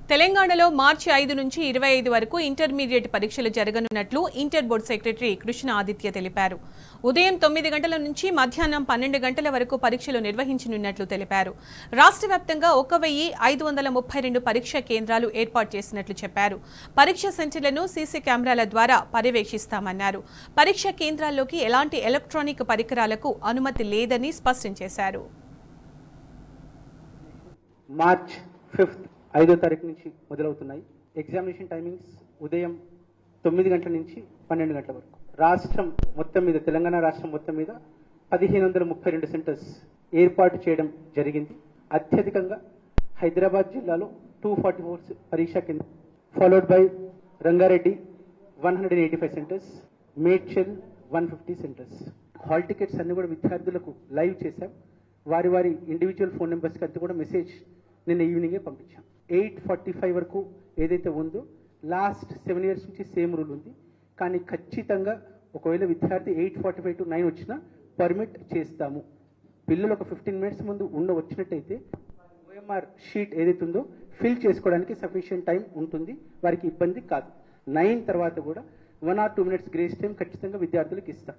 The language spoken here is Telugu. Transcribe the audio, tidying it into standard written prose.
తెలంగాణలో మార్చి 5 నుంచి 25 వరకు ఇంటర్మీడియట్ పరీక్షలు జరగనున్నట్లు inter board secretary Krishna Aditya తెలిపారు. ఉదయం 9 గంటల నుంచి మధ్యాహ్నం 12 గంటల వరకు పరీక్షలు నిర్వహించనున్నట్లు తెలిపారు. రాష్ట్ర వ్యాప్తంగా 1532 పరీక్షా కేంద్రాలు ఏర్పాటు చేసినట్లు చెప్పారు. పరీక్ష సెంటర్లను సీసీ కెమెరాల ద్వారా పర్యవేక్షిస్తామన్నారు. పరీక్షా కేంద్రాల్లోకి ఎలాంటి ఎలక్ట్రానిక్ పరికరాలకు అనుమతి లేదని స్పష్టం చేశారు. మార్చ్ 5 5వ తారీఖు నుంచి మొదలవుతున్నాయి. ఎగ్జామినేషన్ టైమింగ్స్ ఉదయం 9 గంటల నుంచి 12 గంటల వరకు. రాష్ట్రం మొత్తం మీద తెలంగాణ రాష్ట్రం మొత్తం మీద 1532 సెంటర్స్ ఏర్పాటు చేయడం జరిగింది. అత్యధికంగా హైదరాబాద్ జిల్లాలో 244 పరీక్షా కేంద్రం, followed by Rangareddy 185 centres, Medchal 150 centres. Hall tickets అన్ని కూడా విద్యార్థులకు లైవ్ చేశాం. వారి వారి ఇండివిజువల్ ఫోన్ నెంబర్స్కి అంతా కూడా మెసేజ్ నిన్న ఈవినింగే పంపించాం. 8:45 వరకు ఏదైతే ఉందో లాస్ట్ 7 years నుంచి సేమ్ రూల్ ఉంది. కానీ ఖచ్చితంగా ఒకవేళ విద్యార్థి 8:45 to 9 వచ్చినా పర్మిట్ చేస్తాము. పిల్లలు ఒక 15 minutes ముందు వచ్చినట్టయితే ఓఎంఆర్ షీట్ ఏదైతే ఉందో ఫిల్ చేసుకోవడానికి సఫిషియంట్ టైం ఉంటుంది, వారికి ఇబ్బంది కాదు. 9 తర్వాత కూడా 1 or 2 minutes గ్రేస్ టైం ఖచ్చితంగా విద్యార్థులకు ఇస్తాం.